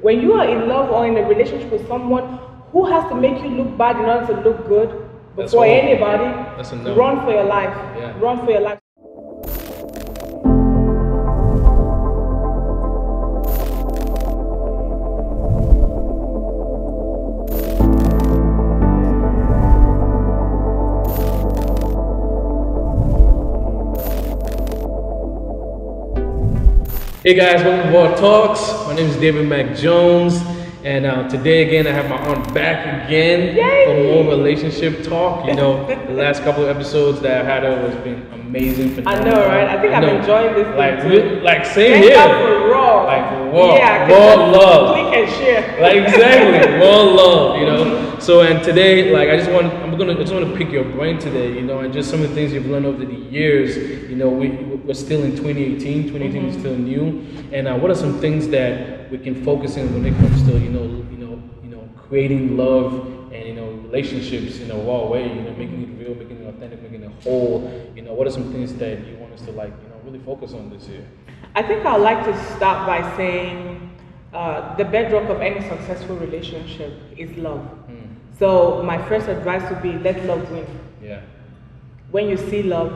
When you are in love or in a relationship with someone who has to make you look bad in order to look good before anybody, run for your life. Yeah. Run for your life. Hey guys, welcome to Raw Talks. My name is David Mac Jones, and today again I have my aunt back again for more relationship talk. You know, the last couple of episodes that I had her was been amazing. Phenomenal. I know, right? I think I'm enjoying this. Like same Thank here. God for Raw. Like raw, yeah, raw love. Click and share. Like exactly, raw love. You know. So and today, like I just want to pick your brain today. You know, and just some of the things you've learned over the years. You know, we're still in 2018. 2018 is still new. And what are some things that we can focus in when it comes to creating love and relationships in a raw way? You know, making it real, making it authentic, making it whole. You know, what are some things that you want us to really focus on this year? I think I'd like to start by saying the bedrock of any successful relationship is love. So my first advice would be let love win. Yeah. When you see love,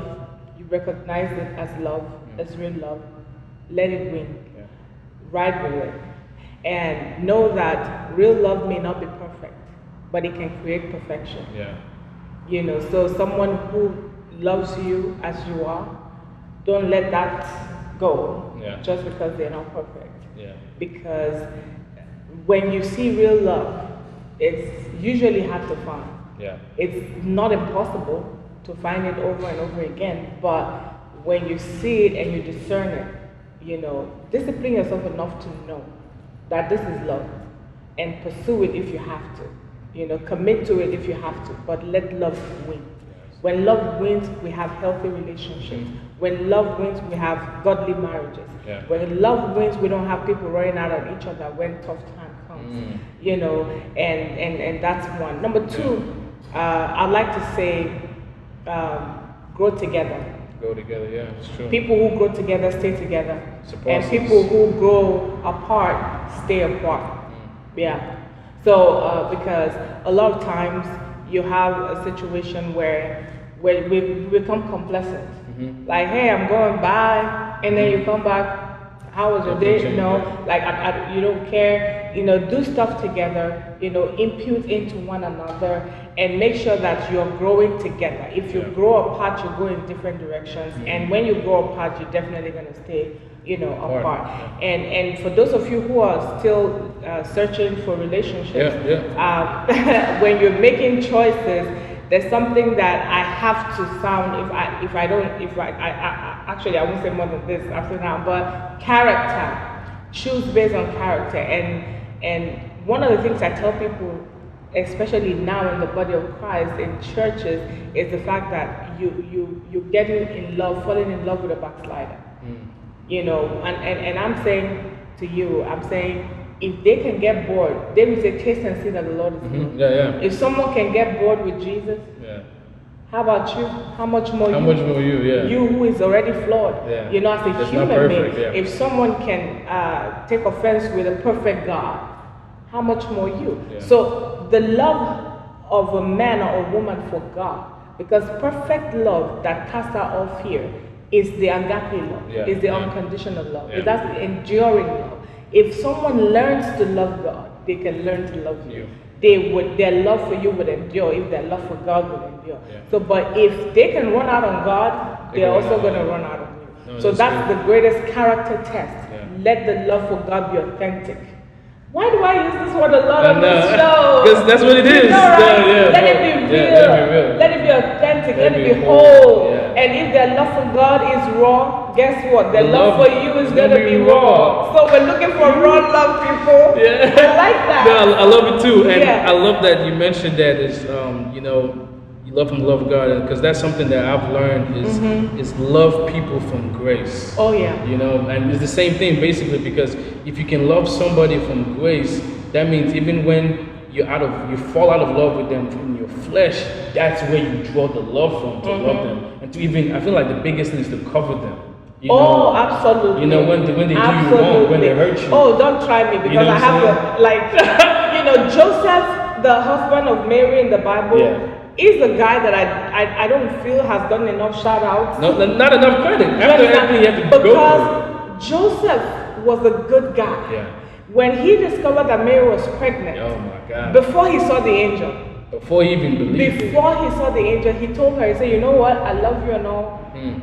you recognize it as love, as real love. Let it win. Yeah. Ride with it. And know that real love may not be perfect, but it can create perfection. Yeah. You know, so someone who loves you as you are, don't let that go just because they're not perfect. Yeah. Because when you see real love, it's usually hard to find. Yeah. It's not impossible to find it over and over again, but when you see it and you discern it, discipline yourself enough to know that this is love and pursue it if you have to. Commit to it if you have to, but let love win. When love wins, we have healthy relationships. When love wins, we have godly marriages. Yeah. When love wins, we don't have people running out on each other when tough time comes. And that's one. Number two, I'd like to say grow together. Go together, yeah, it's true. People who grow together stay together. Support and people who grow apart stay apart. Yeah. So because a lot of times you have a situation where we become complacent. Like, hey, I'm going by, and then you come back. How was your day? You don't care. Do stuff together. Impute into one another, and make sure that you're growing together. If you grow apart, you go in different directions, and when you grow apart, you're definitely going to stay, apart. And for those of you who are still searching for relationships, when you're making choices, there's something that I have to sound. Actually, I won't say more than this after now. But character. Choose based on character. And one of the things I tell people, especially now in the body of Christ, in churches, is the fact that you getting in love, falling in love with a backslider. And I'm saying to you, if they can get bored, they will say, taste and see that the Lord is good. If someone can get bored with Jesus, how about you? How much more you? How much more you? Yeah. You who is already flawed. Yeah. As a That's human not perfect, being, if someone can take offense with a perfect God, how much more you? Yeah. So the love of a man or a woman for God, because perfect love that casts out all fear is the agape love, is the unconditional love, that's the enduring love. If someone learns to love God, they can learn to love you. Their love for you would endure if their love for God would endure. So, but if they can run out on God, they're also going to run out on you. So that's the greatest character test. Let the love for God be authentic. Why do I use this word a lot on this show? Because that's what it is. Right? Let it be real. Let it be authentic. Let it be whole. And if their love for God is raw, guess what? Their love for you is going to be raw. So we're looking for raw love, people. Yeah. I like that. No, I love it too. And I love that you mentioned that is, you love from the love of God, because that's something that I've learned is love people from grace. Oh yeah. And it's the same thing basically, because if you can love somebody from grace, that means even when you fall out of love with them from your flesh, that's where you draw the love from to love them. And to even, I feel like the biggest thing is to cover them. You Oh, know, absolutely. You know, when they do you wrong, when they hurt you. Oh, don't try me because know I what have I'm a, like, Joseph, the husband of Mary in the Bible, is a guy that I don't feel has gotten enough shout outs. No, not enough credit. After everything you have to go through. Because Joseph was a good guy. Yeah. When he discovered that Mary was pregnant, Oh my God. before he saw the angel, before he even believed before he saw the angel, he told her, he said, you know what, I love you and all.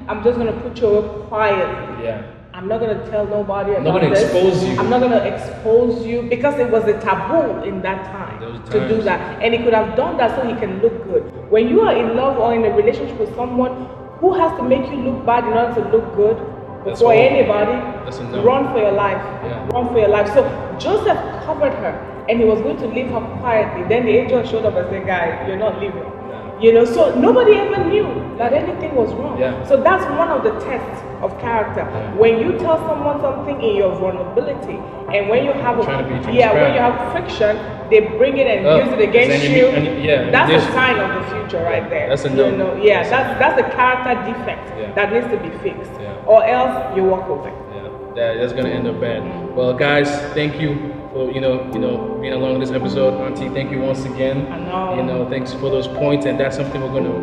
I'm just going to put you away quietly. Yeah. I'm not going to tell nobody about this. I'm not going to expose you. I'm not going to expose you because it was a taboo in that time to do that. And he could have done that so he can look good. When you are in love or in a relationship with someone who has to make you look bad in order to look good before anybody, run for your life. Yeah. Run for your life. So Joseph covered her and he was going to leave her quietly. Then the angel showed up and said, guy, you're not leaving. So nobody ever knew that anything was wrong. Yeah. So that's one of the tests of character. Yeah. When you tell someone something in your vulnerabilibility, and when you have when you have friction, they bring it and use it against you. That's a sign of the future right there. That's a no. That's a character defect that needs to be fixed, or else you walk away. That's gonna end up bad. Well, guys, thank you for being along this episode. Auntie, thank you once again. I know. Thanks for those points, and that's something we're gonna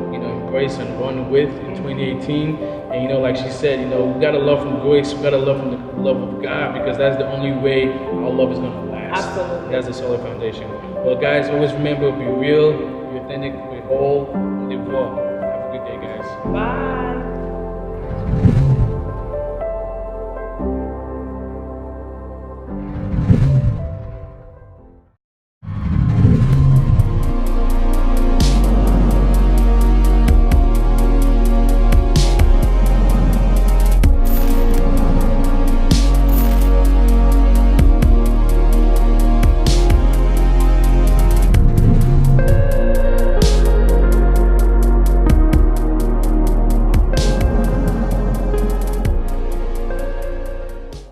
embrace and run with in 2018. And like she said, we gotta love from grace, we gotta love from the love of God, because that's the only way our love is gonna last. Absolutely. That's the solid foundation. Well, guys, always remember, be real, be authentic, be whole, live raw. Have a good day, guys. Bye.